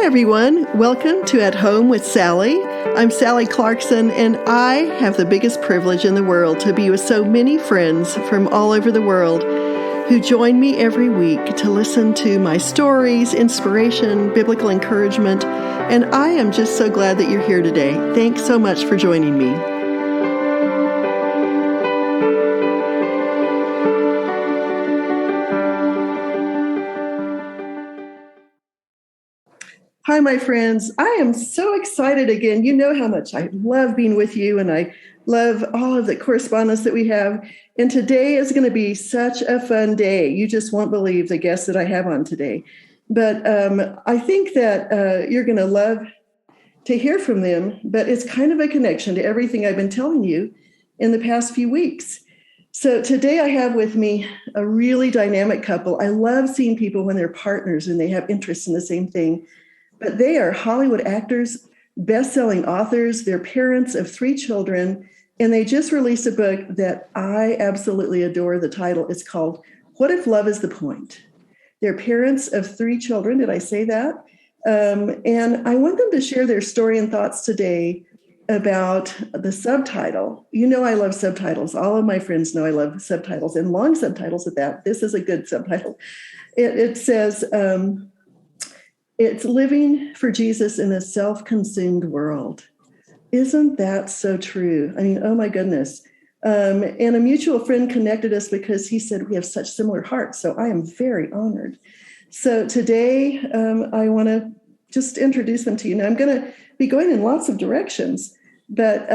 everyone. Welcome to At Home with Sally. I'm Sally Clarkson, and I have the biggest privilege in the world to be with so many friends from all over the world who join me every week to listen to my stories, inspiration, biblical encouragement, and I am just so glad that you're here today. Thanks so much for joining me. Hi, my friends. I am so excited again. You know how much I love being with you, and I love all of the correspondence that we have. And today is going to be such a fun day. You just won't believe the guests that I have on today. But I think that you're going to love to hear from them. But it's kind of a connection to everything I've been telling you in the past few weeks. So today I have with me a really dynamic couple. I love seeing people when they're partners and they have interests in the same thing. But they are Hollywood actors, best-selling authors, they're parents of 3 children, and they just released a book that I absolutely adore. The title is called What If Love Is the Point? They're parents of 3 children. Did I say that? And I want them to share their story and thoughts today about the subtitle. You know I love subtitles. All of my friends know I love subtitles, and long subtitles at that. This is a good subtitle. It says... it's living for Jesus in a self-consumed world. Isn't that so true? I mean, oh my goodness. And a mutual friend connected us because he said we have such similar hearts. So I am very honored. So today I want to just introduce them to you. Now I'm going to be going in lots of directions, but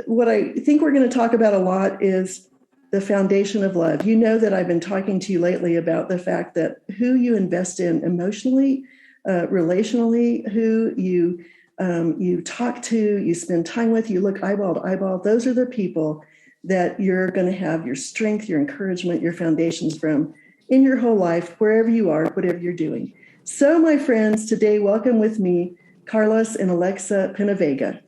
what I think we're going to talk about a lot is the foundation of love. You know that I've been talking to you lately about the fact that who you invest in emotionally, relationally, who you talk to, you spend time with, you look eyeball to eyeball, those are the people that you're going to have your strength, your encouragement, your foundations from in your whole life, wherever you are, whatever you're doing. So, my friends, today, welcome with me, Carlos and Alexa PenaVega.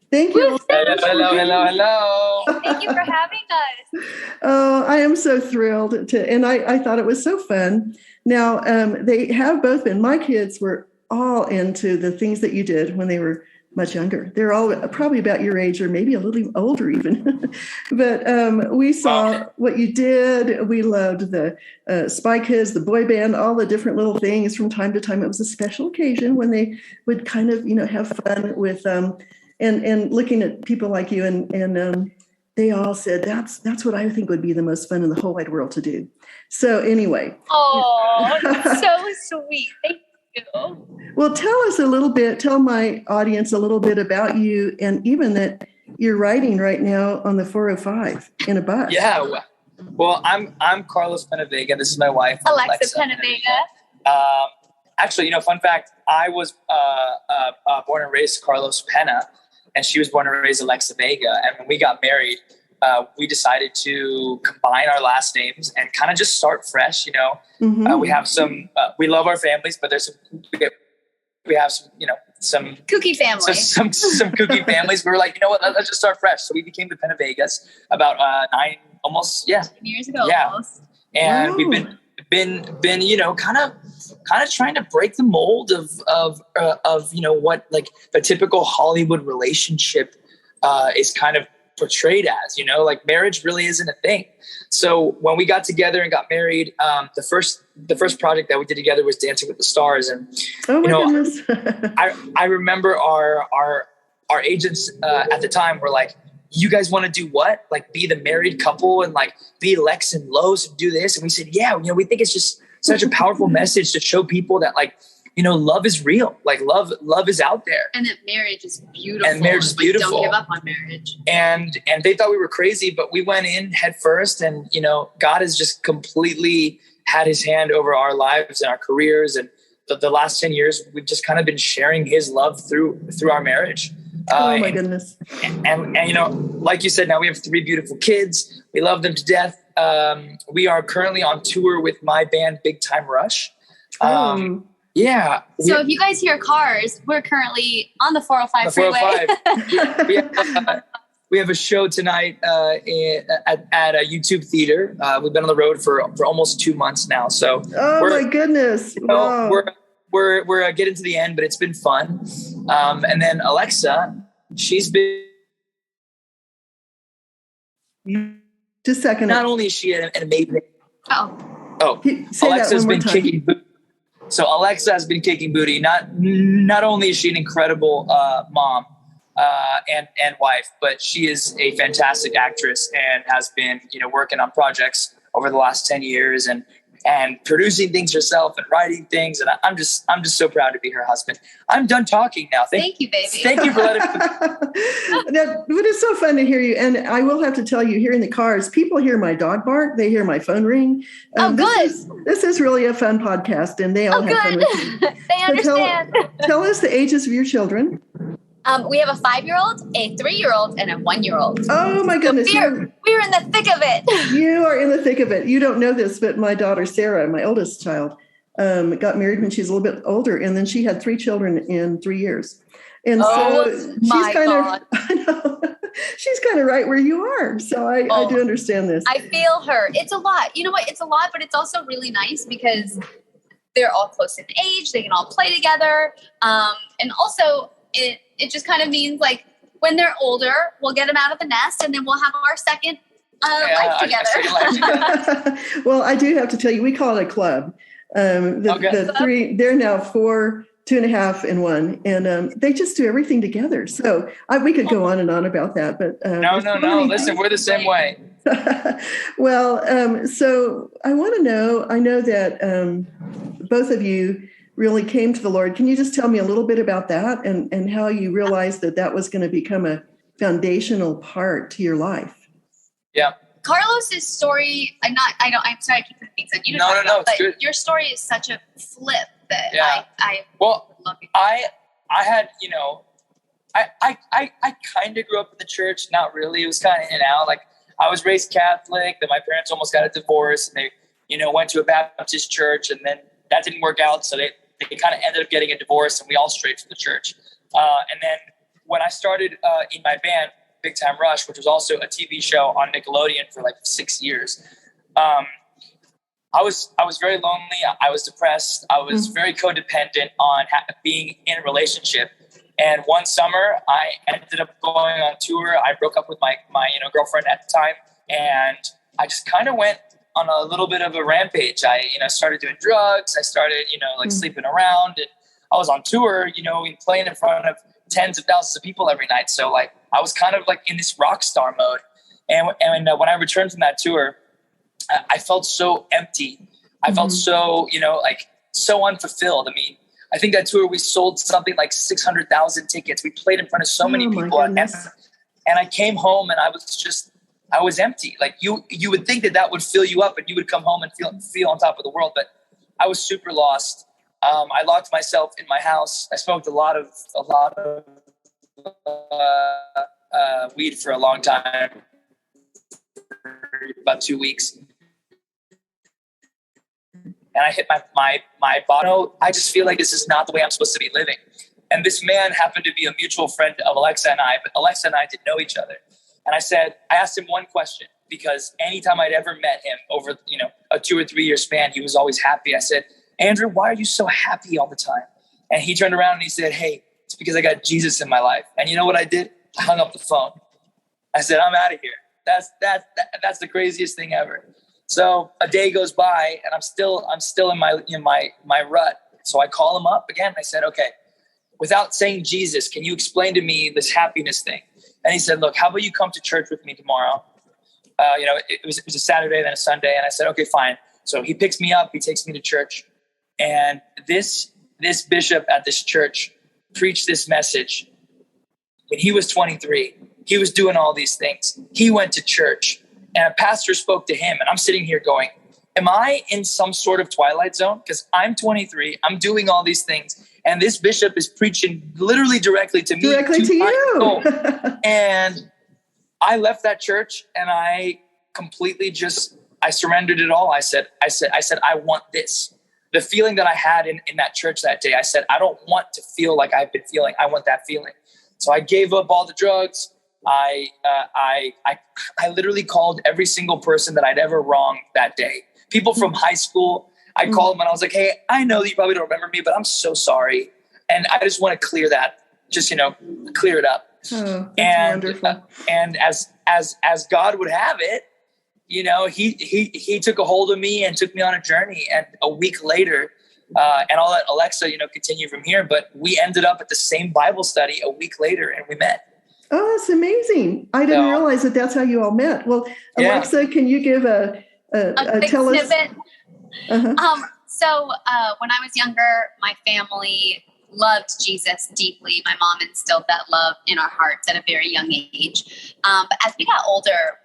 Thank you. Hello. Thank you for having us. Oh, I am so thrilled to, and I thought it was so fun. Now, they have both been, my kids were all into the things that you did when they were much younger. They're all probably about your age or maybe a little older even. But we saw what you did. We loved the Spy Kids, the boy band, all the different little things from time to time. It was a special occasion when they would kind of, have fun with and looking at people like you and they all said, that's what I think would be the most fun in the whole wide world to do. So anyway. Oh, so sweet. Thank you. Well, tell my audience a little bit about you, and even that you're riding right now on the 405 in a bus. Yeah. Well, I'm Carlos PenaVega. This is my wife, Alexa PenaVega. Actually, fun fact, I was born and raised Carlos Pena, and she was born and raised Alexa Vega. And when we got married, we decided to combine our last names and kind of just start fresh. Mm-hmm. We have some, we love our families, but there's we have some, some kooky families. Some kooky families. We were like, let's just start fresh. So we became the PenaVegas about 10 years ago. Yeah. Almost. And we've been kind of trying to break the mold of what like the typical Hollywood relationship is kind of portrayed as, like marriage really isn't a thing. So when we got together and got married, the first project that we did together was Dancing with the Stars. And goodness. I remember our agents at the time were like, you guys want to do what? Like be the married couple and like be Lex and Lois and do this. And we said, yeah, we think it's just such a powerful message to show people that like, love is real. Like love is out there. And that marriage is beautiful. And marriage is beautiful. Don't give up on marriage. And they thought we were crazy, but we went in head first, and, God has just completely had his hand over our lives and our careers. And the last 10 years, we've just kind of been sharing his love through our marriage. Oh my goodness. And like you said, now we have 3 beautiful kids. We love them to death. We are currently on tour with my band, Big Time Rush. Yeah. So if you guys hear cars, we're currently on the 405 freeway. We have a show tonight at a YouTube theater. We've been on the road for almost 2 months now. So my goodness. Wow. we're getting to the end, but it's been fun. And then Alexa, she's been just a second. Not only is she an amazing. Say Alexa's been kicking booty. So Alexa has been kicking booty. Not only is she an incredible mom and wife, but she is a fantastic actress and has been, working on projects over the last 10 years and producing things herself and writing things. And I'm just so proud to be her husband. I'm done talking now. Thank you, baby. Thank you for letting me. But it's so fun to hear you. And I will have to tell you, here in the cars, people hear my dog bark. They hear my phone ring. Good. This is really a fun podcast, and they all have fun with you. They understand. Tell us the ages of your children. We have a 5-year-old, a 3-year-old, and a 1-year-old. Oh my goodness. So we're in the thick of it. You are in the thick of it. You don't know this, but my daughter, Sarah, my oldest child, got married when she was a little bit older. And then she had 3 children in 3 years. And so she's kind of right where you are. So I do understand this. I feel her. It's a lot. You know what? It's a lot, but it's also really nice because they're all close in age. They can all play together. And also it just kind of means like when they're older, we'll get them out of the nest and then we'll have our second life together. Well, I do have to tell you, we call it a club. The 3, they're now 4, 2.5, and 1, and they just do everything together. So we could go on and on about that, but no. Listen, we're the same way. Well, so I want to know. I know that both of you really came to the Lord. Can you just tell me a little bit about that and how you realized that was going to become a foundational part to your life? Yeah. Carlos's story, I'm sorry I keep putting things on you. No, it's good. Your story is such a flip that I love it. I had, I kind of grew up in the church. Not really. It was kind of in and out. Like I was raised Catholic, then my parents almost got a divorce and they, went to a Baptist church and then that didn't work out. So they kind of ended up getting a divorce and we all strayed from the church. And then when I started in my band, Big Time Rush, which was also a TV show on Nickelodeon for like 6 years, I was very lonely. I was depressed. I was very codependent on being in a relationship. And one summer, I ended up going on tour. I broke up with my girlfriend at the time, and I just kind of went on a little bit of a rampage. I started doing drugs. I started sleeping around, and I was on tour. Playing in front of tens of thousands of people every night. So like I was kind of like in this rock star mode. And when I returned from that tour, I felt so empty. I felt so, so unfulfilled. I mean, I think that tour we sold something like 600,000 tickets. We played in front of so many people. And I came home and I was empty. Like you would think that would fill you up and you would come home and feel on top of the world. But I was super lost. I locked myself in my house. I smoked a lot of weed for a long time, about 2 weeks. And I hit my bottom. I just feel like this is not the way I'm supposed to be living. And this man happened to be a mutual friend of Alexa and I, but Alexa and I didn't know each other. And I asked him one question, because anytime I'd ever met him over, a 2 or 3 year span, he was always happy. I said, Andrew, why are you so happy all the time? And he turned around and he said, hey, it's because I got Jesus in my life. And you know what I did? I hung up the phone. I said, I'm out of here. That's the craziest thing ever. So a day goes by and I'm still in my rut. So I call him up again. I said, okay, without saying Jesus, can you explain to me this happiness thing? And he said, look, how about you come to church with me tomorrow? It was a Saturday, then a Sunday. And I said, okay, fine. So he picks me up, he takes me to church. And this bishop at this church preached this message. When he was 23, he was doing all these things. He went to church and a pastor spoke to him. And I'm sitting here going, am I in some sort of twilight zone? Because I'm 23, I'm doing all these things. And this bishop is preaching literally directly to me. Directly to you. And I left that church and I completely I surrendered it all. I said, I want this. The feeling that I had in that church that day, I said, I don't want to feel like I've been feeling. I want that feeling. So I gave up all the drugs. I literally called every single person that I'd ever wronged that day. People from high school, I called him and I was like, hey, I know that you probably don't remember me, but I'm so sorry. And I just want to clear that, just, clear it up. Oh, that's wonderful. And as God would have it, he took a hold of me and took me on a journey. And a week later, and I'll let Alexa, continue from here, but we ended up at the same Bible study a week later and we met. Oh, that's amazing. I didn't realize that that's how you all met. Well, Alexa, can you give a tell snippet? Uh-huh. So when I was younger, my family loved Jesus deeply. My mom instilled that love in our hearts at a very young age. But as we got older,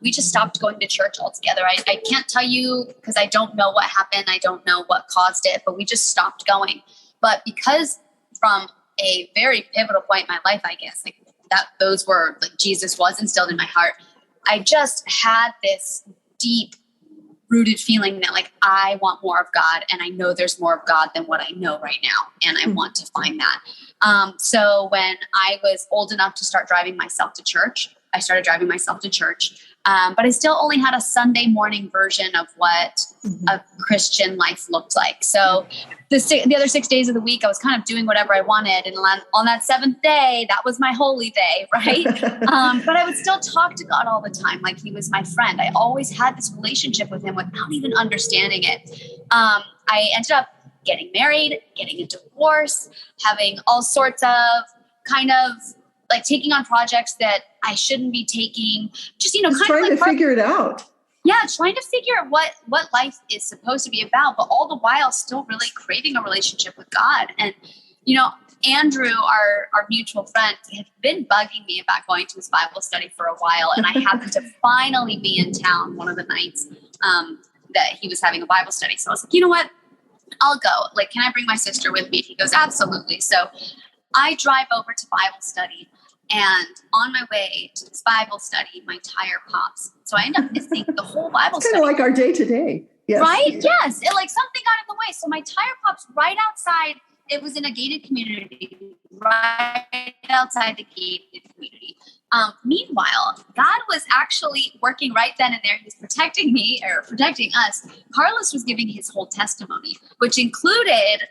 we just stopped going to church altogether. I can't tell you because I don't know what happened. I don't know what caused it, but we just stopped going. But because from a very pivotal point in my life, I guess, those were Jesus was instilled in my heart. I just had this deep rooted feeling that I want more of God, and I know there's more of God than what I know right now. And I want to find that. So when I was old enough to start driving myself to church, I started driving myself to church. But I still only had a Sunday morning version of what a Christian life looked like. So the other 6 days of the week, I was kind of doing whatever I wanted. And on that seventh day, that was my holy day, right? But I would still talk to God all the time like he was my friend. I always had this relationship with him without even understanding it. I ended up getting married, getting a divorce, having all sorts of kind of taking on projects that I shouldn't be taking, just, trying to figure it out. Yeah. Trying to figure out what life is supposed to be about, but all the while still really craving a relationship with God. And, Andrew, our mutual friend, had been bugging me about going to his Bible study for a while. And I happened to finally be in town one of the nights that he was having a Bible study. So I was like, you know what? I'll go. Can I bring my sister with me? He goes, absolutely. So I drive over to Bible study, and on my way to this Bible study, my tire pops. So I end up missing the whole Bible study. Kind of like our day today. Yes. Right? Yes. Something got in the way. So my tire pops right outside. It was in a gated community, right outside the gated community. Meanwhile, God was actually working right then and there. He was protecting me, or protecting us. Carlos was giving his whole testimony, which included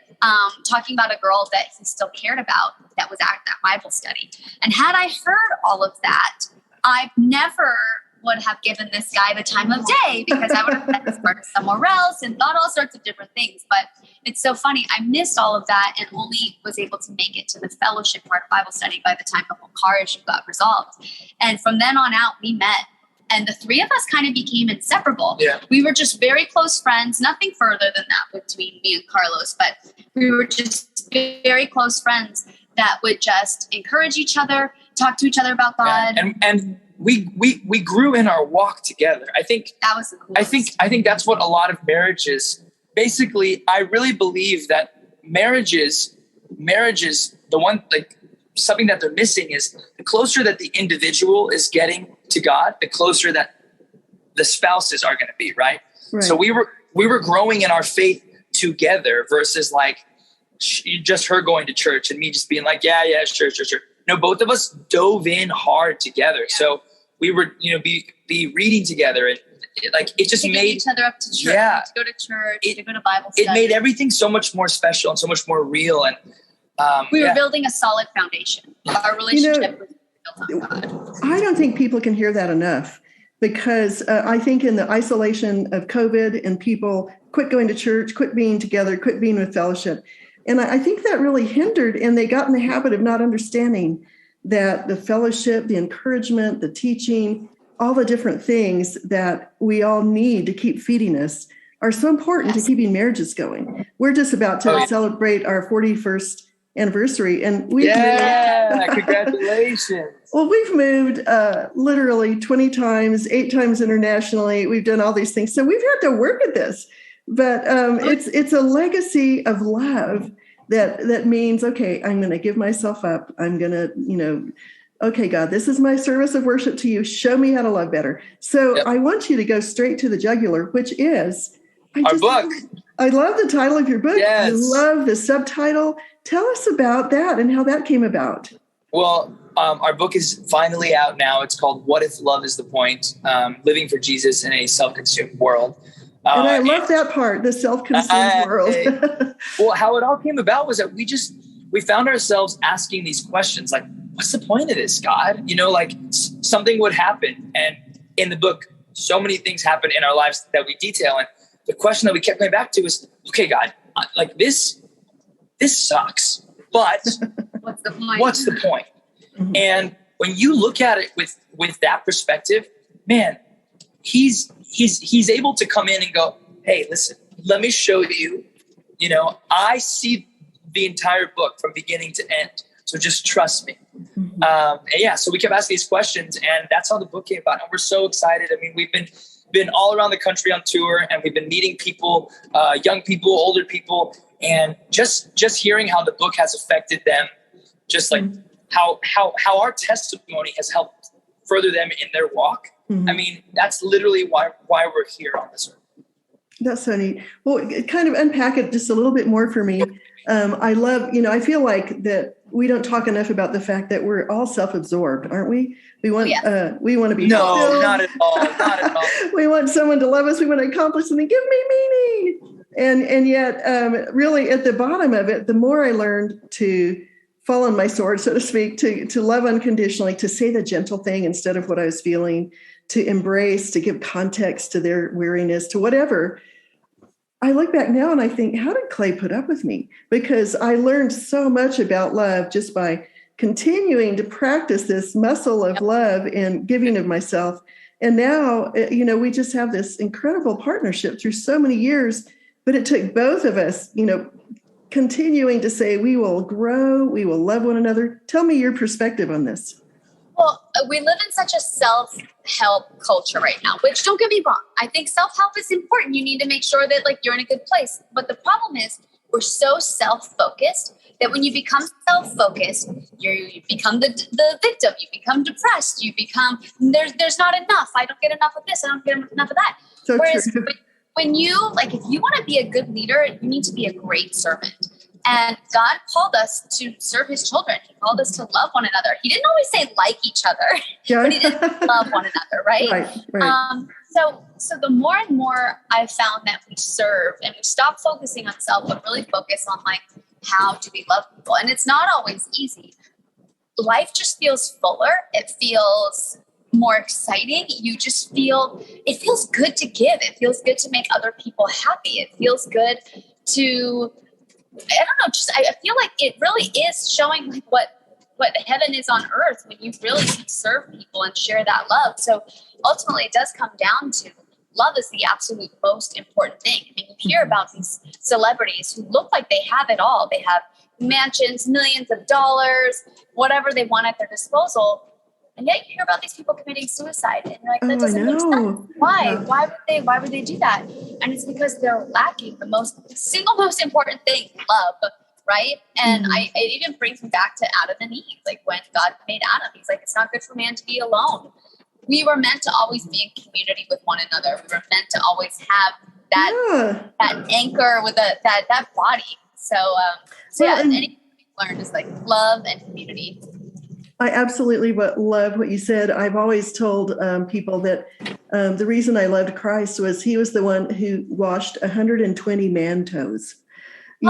talking about a girl that he still cared about that was at that Bible study. And had I heard all of that, I never would have given this guy the time of day, because I would have met this person somewhere else and thought all sorts of different things. But it's so funny. I missed all of that and only was able to make it to the fellowship part of Bible study by the time the whole car issue got resolved. And from then on out, we met. And the three of us kind of became inseparable. Yeah. We were just very close friends, nothing further than that between me and Carlos, but we were just very close friends that would just encourage each other, talk to each other about God. Yeah. And we grew in our walk together. I think that was the coolest. I think that's what a lot of marriages, basically, I really believe that marriages, the one, something that they're missing is the closer that the individual is getting to God, the closer that the spouses are going to be, right? So we were growing in our faith together versus just her going to church and me just being yeah, sure. No, both of us dove in hard together. So we were, be reading together. It just made each other up to church, to go to church, to go to Bible study. It made everything so much more special and so much more real. And we were building a solid foundation. Our relationship was built on God. I don't think people can hear that enough, because I think in the isolation of COVID and people quit going to church, quit being together, quit being with fellowship. And I think that really hindered, and they got in the habit of not understanding that the fellowship, the encouragement, the teaching, all the different things that we all need to keep feeding us are so important to keeping marriages going. We're just about to celebrate our 41st anniversary, and we've congratulations. Well, we've moved literally 20 times, 8 times internationally. We've done all these things. So we've had to work at this. But it's a legacy of love that means, okay, I'm going to give myself up. I'm going to, okay, God, this is my service of worship to you. Show me how to love better. So I want you to go straight to the jugular, which is our book. I love the title of your book. Yes. I love the subtitle. Tell us about that and how that came about. Well, our book is finally out now. It's called What If Love is the Point? Living for Jesus in a Self-Consumed World. And I love that part, the self-consumed world. Well, how it all came about was that we found ourselves asking these questions like, what's the point of this, God? Like something would happen. And in the book, so many things happen in our lives that we detail. And the question that we kept going back to is, okay, God, like this sucks, but what's the point? Mm-hmm. And when you look at it with that perspective, man, he's able to come in and go, hey, listen, let me show you, I see the entire book from beginning to end. So just trust me. Mm-hmm. So we kept asking these questions, and that's how the book came about. And we're so excited. I mean, we've been all around the country on tour, and we've been meeting people, young people, older people, and just hearing how the book has affected them, just like how our testimony has helped further them in their walk. Mm-hmm. I mean, that's literally why we're here on this earth. That's so neat. Well, kind of unpack it just a little bit more for me. I love, I feel like that we don't talk enough about the fact that we're all self-absorbed, aren't we? We want to be fulfilled. Not at all. Not at all. We want someone to love us. We want to accomplish something. Give me meaning. And yet, really, at the bottom of it, the more I learned to fall on my sword, so to speak, to love unconditionally, to say the gentle thing instead of what I was feeling, to embrace, to give context to their weariness, to whatever. I look back now and I think, how did Clay put up with me? Because I learned so much about love just by continuing to practice this muscle of love and giving of myself. And now, we just have this incredible partnership through so many years, but it took both of us, continuing to say, we will grow, we will love one another. Tell me your perspective on this. Well, we live in such a self-help culture right now, which, don't get me wrong, I think self-help is important. You need to make sure that you're in a good place. But the problem is we're so self-focused that when you become self-focused, you become the victim. You become depressed. You become, there's not enough. I don't get enough of this. I don't get enough of that. So Whereas true. when you, if you want to be a good leader, you need to be a great servant. And God called us to serve his children. He called us to love one another. He didn't always say like each other, but he did love one another, right? Right. So the more and more I've found that we serve and we stop focusing on self, but really focus on how do we love people? And it's not always easy. Life just feels fuller. It feels more exciting. It feels good to give. It feels good to make other people happy. It feels good to, I feel like it really is showing what heaven is on earth when you really serve people and share that love. So ultimately it does come down to love is the absolute most important thing. I mean, you hear about these celebrities who look like they have it all. They have mansions, millions of dollars, whatever they want at their disposal. And yet you hear about these people committing suicide, and you're like, that doesn't make sense. Why? Yeah. Why would they do that? And it's because they're lacking the single most important thing, love, right? And it even brings me back to Adam and Eve. When God made Adam, he's like, it's not good for man to be alone. We were meant to always be in community with one another. We were meant to always have that anchor with that body. Anything we learned is love and community. I absolutely love what you said. I've always told people that the reason I loved Christ was he was the one who washed 120 man toes. He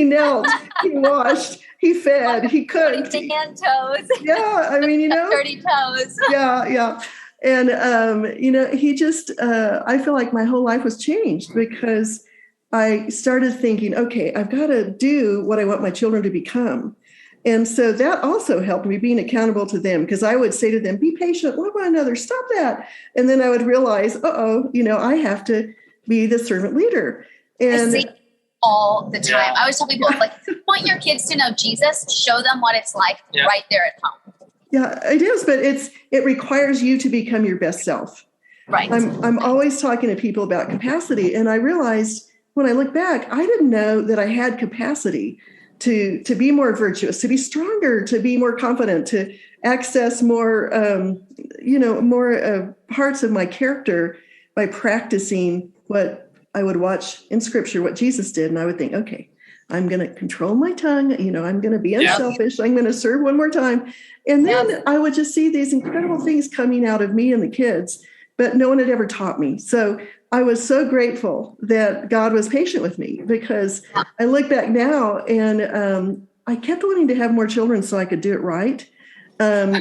knelt, he washed, he fed, he cooked. Man toes. Yeah, I mean, dirty toes. Yeah. And, he just, I feel like my whole life was changed because I started thinking, okay, I've got to do what I want my children to become. And so that also helped me being accountable to them, because I would say to them, be patient, love one another, stop that. And then I would realize, I have to be the servant leader. And I see all the time. I always tell people, if you want your kids to know Jesus, show them what it's like right there at home. Yeah, it is. But it requires you to become your best self. Right. I'm always talking to people about capacity. And I realized when I look back, I didn't know that I had capacity to be more virtuous, to be stronger, to be more confident, to access more, more parts of my character by practicing what I would watch in Scripture, what Jesus did. And I would think, okay, I'm going to control my tongue. I'm going to be unselfish. I'm going to serve one more time. And then I would just see these incredible things coming out of me and the kids. but no one had ever taught me. So I was so grateful that God was patient with me, because I look back now and I kept wanting to have more children so I could do it right. But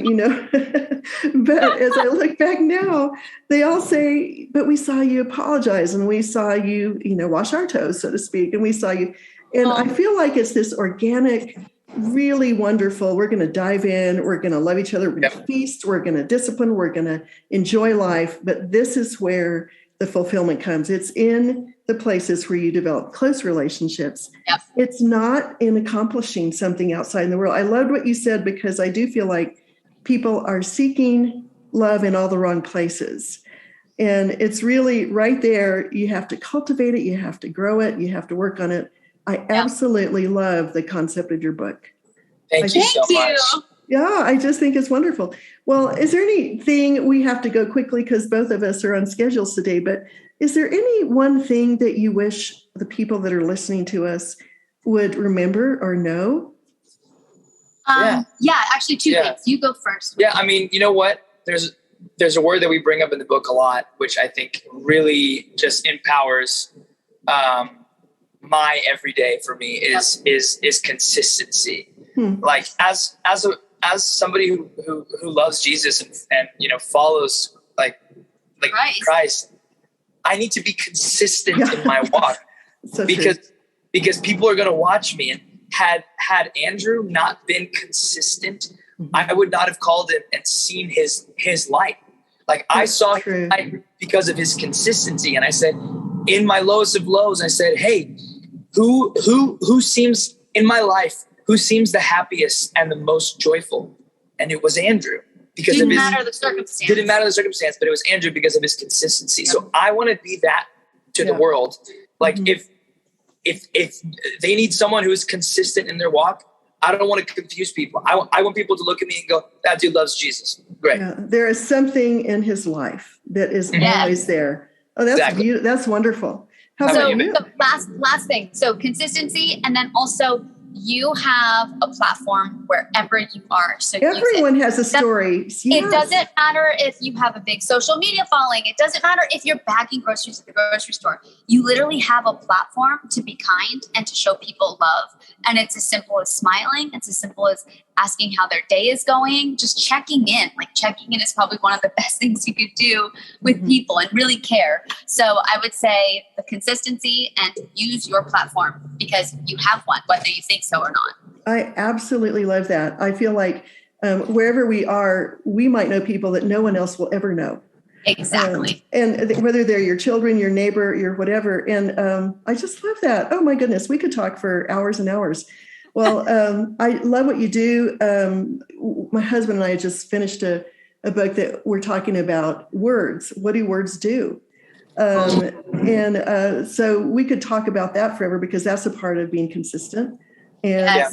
as I look back now, they all say, but we saw you apologize, and we saw you, wash our toes, so to speak. And we saw you. And I feel like it's this organic, really wonderful. We're going to dive in. We're going to love each other. We're going to feast. We're going to discipline. We're going to enjoy life. But this is where the fulfillment comes. It's in the places where you develop close relationships. Yep. It's not in accomplishing something outside in the world. I loved what you said, because I do feel like people are seeking love in all the wrong places. And it's really right there. You have to cultivate it. You have to grow it. You have to work on it. I absolutely love the concept of your book. Thank you so much. Yeah, I just think it's wonderful. Well, is there anything, we have to go quickly because both of us are on schedules today, but is there any one thing that you wish the people that are listening to us would remember or know? Actually two things. You go first. Yeah, I mean, you know what? There's a word that we bring up in the book a lot, which I think really just empowers my everyday for me is consistency. Like as somebody who loves Jesus and follows like Christ, I need to be consistent in my walk. So because people are going to watch me. And had Andrew not been consistent, I would not have called him and seen his light. Like I saw his light because of his consistency. And I said, in my lowest of lows, I said, hey, who seems in my life, who seems the happiest and the most joyful? And it was Andrew. Because didn't matter the circumstance, but it was Andrew because of his consistency. Yep. So I want to be that to the world. Like if they need someone who is consistent in their walk, I don't want to confuse people. I want people to look at me and go, that dude loves Jesus. Great. Yeah, there is something in his life that is always there. Oh, that's beautiful. That's wonderful. So the last thing. So consistency, and then also you have a platform wherever you are. So everyone has a story. It doesn't matter if you have a big social media following. It doesn't matter if you're bagging groceries at the grocery store. You literally have a platform to be kind and to show people love. And it's as simple as smiling. It's as simple as asking how their day is going, just checking in. Like checking in is probably one of the best things you could do with people and really care. So I would say the consistency and use your platform because you have one, whether you think so or not. I absolutely love that. I feel like wherever we are, we might know people that no one else will ever know. Exactly. And whether they're your children, your neighbor, your whatever. And I just love that. Oh my goodness, we could talk for hours and hours. Well, I love what you do. My husband and I just finished a book that we're talking about words. What do words do? So we could talk about that forever because that's a part of being consistent. And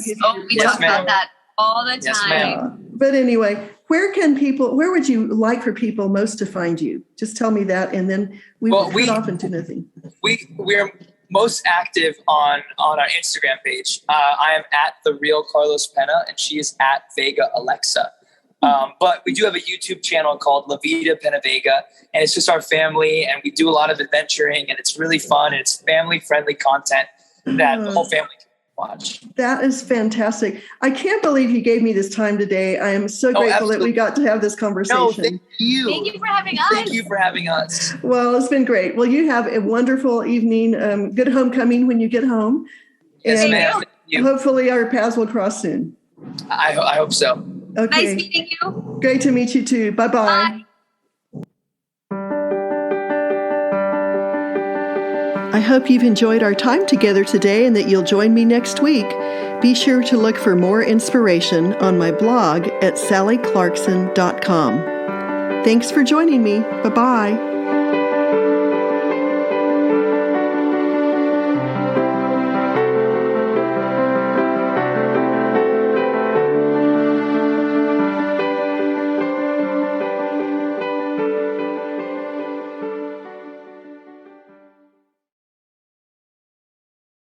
we talk about that all the time. Yes, ma'am. But anyway, where would you like for people most to find you? Just tell me that, and then we will cut off into nothing. We're most active on our Instagram page. I am at The Real Carlos Pena, and she is at Vega Alexa. But we do have a YouTube channel called La Vida PenaVega, and it's just our family, and we do a lot of adventuring, and it's really fun, and it's family-friendly content that the whole family can watch. That is fantastic. I can't believe you gave me this time today. I am so grateful that we got to have this conversation. No, thank you. Thank you for having us. Thank you for having us. Well, it's been great. Well, you have a wonderful evening. Good homecoming when you get home. Yes, and ma'am. Thank you. Hopefully our paths will cross soon. I hope so. Okay. Nice meeting you. Great to meet you too. Bye-bye. Bye. I hope you've enjoyed our time together today and that you'll join me next week. Be sure to look for more inspiration on my blog at sallyclarkson.com. Thanks for joining me. Bye-bye.